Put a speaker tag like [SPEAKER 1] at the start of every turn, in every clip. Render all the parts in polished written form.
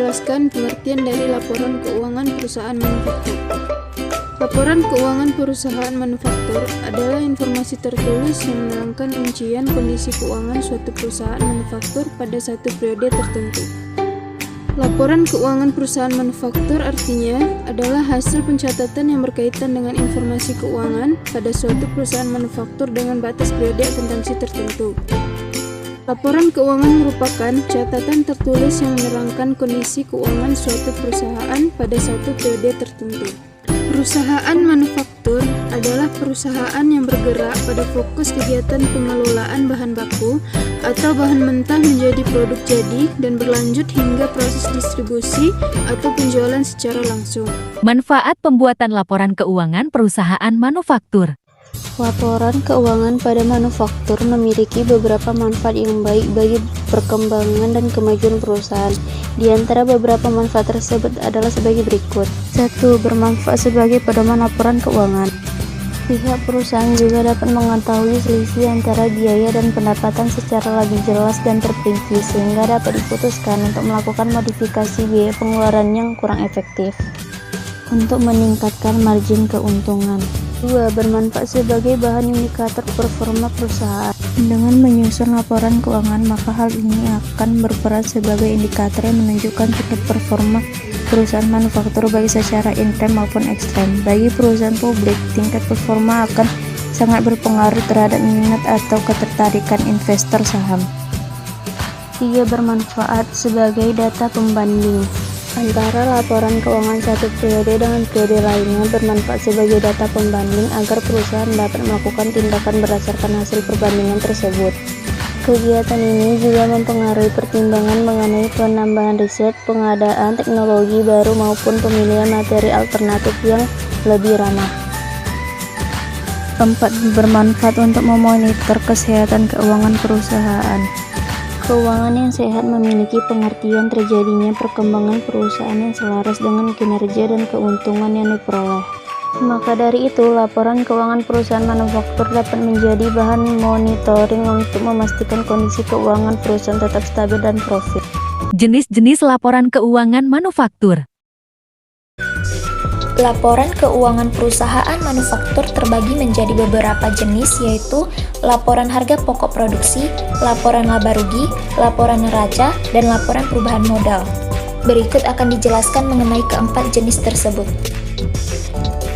[SPEAKER 1] menjelaskan pengertian dari laporan keuangan perusahaan manufaktur. Laporan keuangan perusahaan manufaktur adalah informasi tertulis yang menerangkan rincian kondisi keuangan suatu perusahaan manufaktur pada satu periode tertentu. Laporan keuangan perusahaan manufaktur artinya adalah hasil pencatatan yang berkaitan dengan informasi keuangan pada suatu perusahaan manufaktur dengan batas periode akuntansi tertentu. Laporan keuangan merupakan catatan tertulis yang menerangkan kondisi keuangan suatu perusahaan pada satu periode tertentu. Perusahaan manufaktur adalah perusahaan yang bergerak pada fokus kegiatan pengelolaan bahan baku atau bahan mentah menjadi produk jadi dan berlanjut hingga proses distribusi atau penjualan secara langsung.
[SPEAKER 2] Manfaat pembuatan laporan keuangan perusahaan manufaktur.
[SPEAKER 3] Laporan keuangan pada manufaktur memiliki beberapa manfaat yang baik bagi perkembangan dan kemajuan perusahaan. Di antara beberapa manfaat tersebut adalah sebagai berikut. 1. Bermanfaat sebagai pedoman laporan keuangan. Pihak perusahaan juga dapat mengetahui selisih antara biaya dan pendapatan secara lebih jelas dan terperinci, sehingga dapat diputuskan untuk melakukan modifikasi biaya pengeluaran yang kurang efektif untuk meningkatkan margin keuntungan. 2. Bermanfaat sebagai bahan indikator performa perusahaan. Dengan menyusun laporan keuangan, maka hal ini akan berperan sebagai indikator yang menunjukkan tingkat performa perusahaan manufaktur baik secara intern maupun ekstern. Bagi perusahaan publik, tingkat performa akan sangat berpengaruh terhadap minat atau ketertarikan investor saham. 3. Bermanfaat sebagai data pembanding. Antara laporan keuangan satu periode dengan periode lainnya bermanfaat sebagai data pembanding agar perusahaan dapat melakukan tindakan berdasarkan hasil perbandingan tersebut. Kegiatan ini juga mempengaruhi pertimbangan mengenai penambahan riset, pengadaan teknologi baru maupun pemilihan materi alternatif yang lebih ramah. 4. Bermanfaat untuk memonitor kesehatan keuangan perusahaan. Keuangan yang sehat memiliki pengertian terjadinya perkembangan perusahaan yang selaras dengan kinerja dan keuntungan yang diperoleh. Maka dari itu, laporan keuangan perusahaan manufaktur dapat menjadi bahan monitoring untuk memastikan kondisi keuangan perusahaan tetap stabil dan profit.
[SPEAKER 2] Jenis-jenis laporan keuangan manufaktur.
[SPEAKER 4] Laporan keuangan perusahaan manufaktur terbagi menjadi beberapa jenis, yaitu laporan harga pokok produksi, laporan laba rugi, laporan neraca, dan laporan perubahan modal. Berikut akan dijelaskan mengenai keempat jenis tersebut.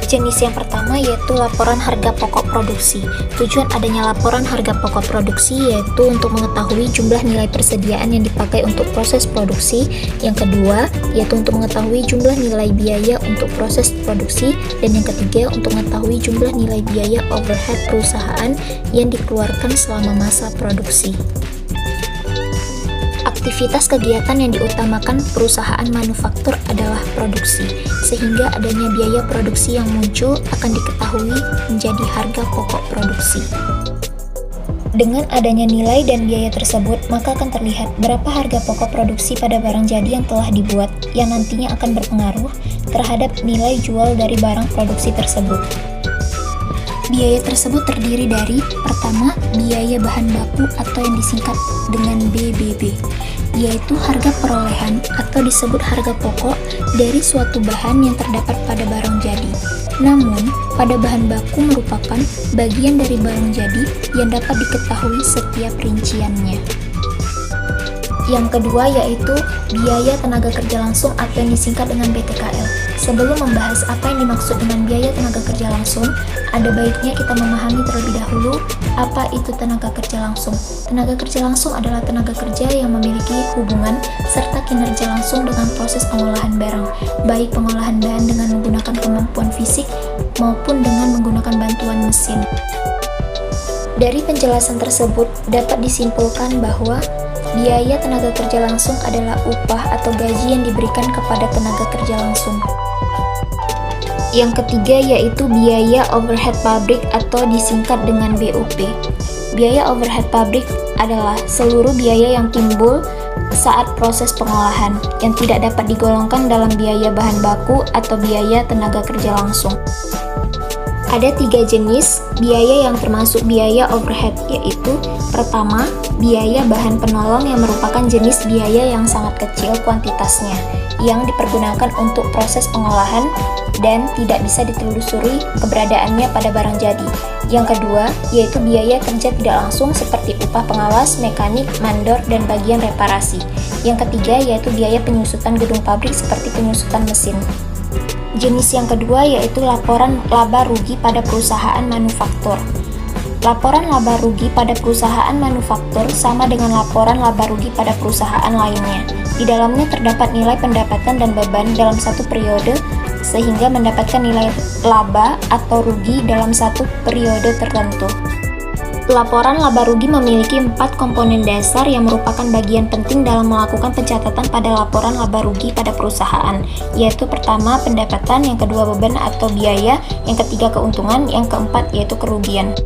[SPEAKER 4] Jenis yang pertama yaitu laporan harga pokok produksi. Tujuan adanya laporan harga pokok produksi yaitu untuk mengetahui jumlah nilai persediaan yang dipakai untuk proses produksi. Yang kedua yaitu untuk mengetahui jumlah nilai biaya untuk proses produksi. Dan yang ketiga untuk mengetahui jumlah nilai biaya overhead perusahaan yang dikeluarkan selama masa produksi. Aktivitas kegiatan yang diutamakan perusahaan manufaktur adalah produksi, sehingga adanya biaya produksi yang muncul akan diketahui menjadi harga pokok produksi. Dengan adanya nilai dan biaya tersebut, maka akan terlihat berapa harga pokok produksi pada barang jadi yang telah dibuat, yang nantinya akan berpengaruh terhadap nilai jual dari barang produksi tersebut. Biaya tersebut terdiri dari, pertama, biaya bahan baku atau yang disingkat dengan BBB, yaitu harga perolehan atau disebut harga pokok dari suatu bahan yang terdapat pada barang jadi. Namun, pada bahan baku merupakan bagian dari barang jadi yang dapat diketahui setiap rinciannya. Yang kedua yaitu biaya tenaga kerja langsung atau yang disingkat dengan BTKL. Sebelum membahas apa yang dimaksud dengan biaya tenaga kerja langsung, ada baiknya kita memahami terlebih dahulu apa itu tenaga kerja langsung. Tenaga kerja langsung adalah tenaga kerja yang memiliki hubungan serta kinerja langsung dengan proses pengolahan barang, baik pengolahan bahan dengan menggunakan kemampuan fisik maupun dengan menggunakan bantuan mesin. Dari penjelasan tersebut dapat disimpulkan bahwa biaya tenaga kerja langsung adalah upah atau gaji yang diberikan kepada tenaga kerja langsung. Yang ketiga yaitu biaya overhead pabrik atau disingkat dengan BOP. Biaya overhead pabrik adalah seluruh biaya yang timbul saat proses pengolahan yang tidak dapat digolongkan dalam biaya bahan baku atau biaya tenaga kerja langsung. Ada 3 jenis biaya yang termasuk biaya overhead, yaitu pertama, biaya bahan penolong yang merupakan jenis biaya yang sangat kecil kuantitasnya. yang dipergunakan untuk proses pengolahan dan tidak bisa ditelusuri keberadaannya pada barang jadi. Yang kedua, yaitu biaya kerja tidak langsung seperti upah pengawas, mekanik, mandor, dan bagian reparasi. Yang ketiga, yaitu biaya penyusutan gedung pabrik seperti penyusutan mesin. Jenis yang kedua yaitu laporan laba rugi pada perusahaan manufaktur. Laporan laba rugi pada perusahaan manufaktur sama dengan laporan laba rugi pada perusahaan lainnya. Di dalamnya terdapat nilai pendapatan dan beban dalam satu periode sehingga mendapatkan nilai laba atau rugi dalam satu periode tertentu. Laporan laba rugi memiliki 4 komponen dasar yang merupakan bagian penting dalam melakukan pencatatan pada laporan laba rugi pada perusahaan, yaitu pertama pendapatan, yang kedua beban atau biaya, yang ketiga keuntungan, yang keempat yaitu kerugian.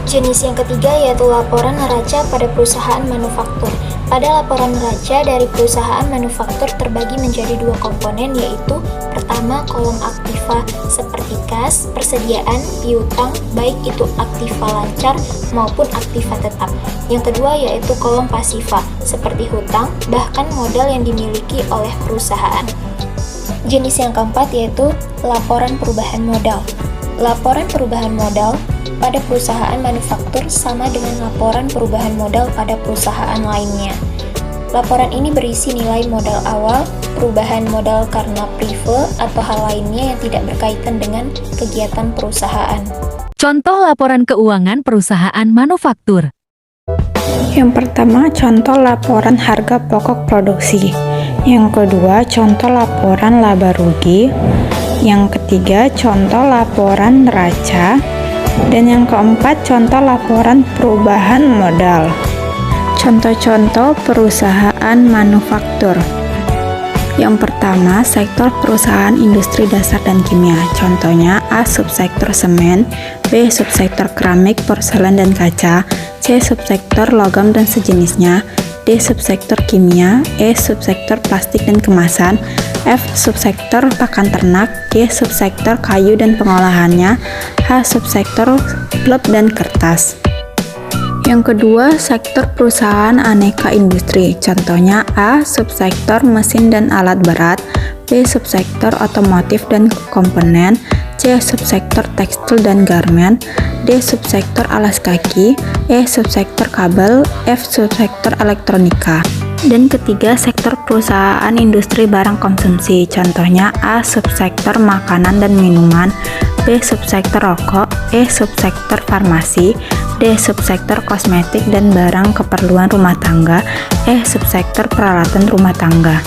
[SPEAKER 4] Jenis yang ketiga yaitu laporan neraca pada perusahaan manufaktur. Pada laporan neraca dari perusahaan manufaktur terbagi menjadi 2 komponen, yaitu pertama kolom aktiva seperti kas, persediaan, piutang, baik itu aktiva lancar maupun aktiva tetap. Yang kedua yaitu kolom pasiva seperti hutang, bahkan modal yang dimiliki oleh perusahaan. Jenis yang keempat yaitu laporan perubahan modal. Laporan perubahan modal pada perusahaan manufaktur sama dengan laporan perubahan modal pada perusahaan lainnya. Laporan ini berisi nilai modal awal, perubahan modal karena prive, atau hal lainnya yang tidak berkaitan dengan kegiatan perusahaan.
[SPEAKER 2] Contoh laporan keuangan perusahaan manufaktur.
[SPEAKER 5] Yang pertama, contoh laporan harga pokok produksi. Yang kedua, contoh laporan laba rugi. Yang ketiga, contoh laporan neraca. Dan yang keempat, contoh laporan perubahan modal. Contoh-contoh perusahaan manufaktur. Yang pertama, sektor perusahaan industri dasar dan kimia. Contohnya A. Subsektor semen, B. Subsektor keramik, porselen, dan kaca, C. Subsektor logam dan sejenisnya, D. Subsektor kimia, E. Subsektor plastik dan kemasan, F. Subsektor pakan ternak, G. Subsektor kayu dan pengolahannya, H. Subsektor pulp dan kertas. Yang kedua, sektor perusahaan aneka industri. Contohnya A. Subsektor mesin dan alat berat, B. Subsektor otomotif dan komponen, C. Subsektor tekstil dan garmen, D. Subsektor alas kaki, E. Subsektor kabel, F. Subsektor elektronika. Dan ketiga, sektor perusahaan industri barang konsumsi. Contohnya A. Subsektor makanan dan minuman, B. Subsektor rokok, E. Subsektor farmasi, D. Subsektor kosmetik dan barang keperluan rumah tangga, E. Subsektor peralatan rumah tangga.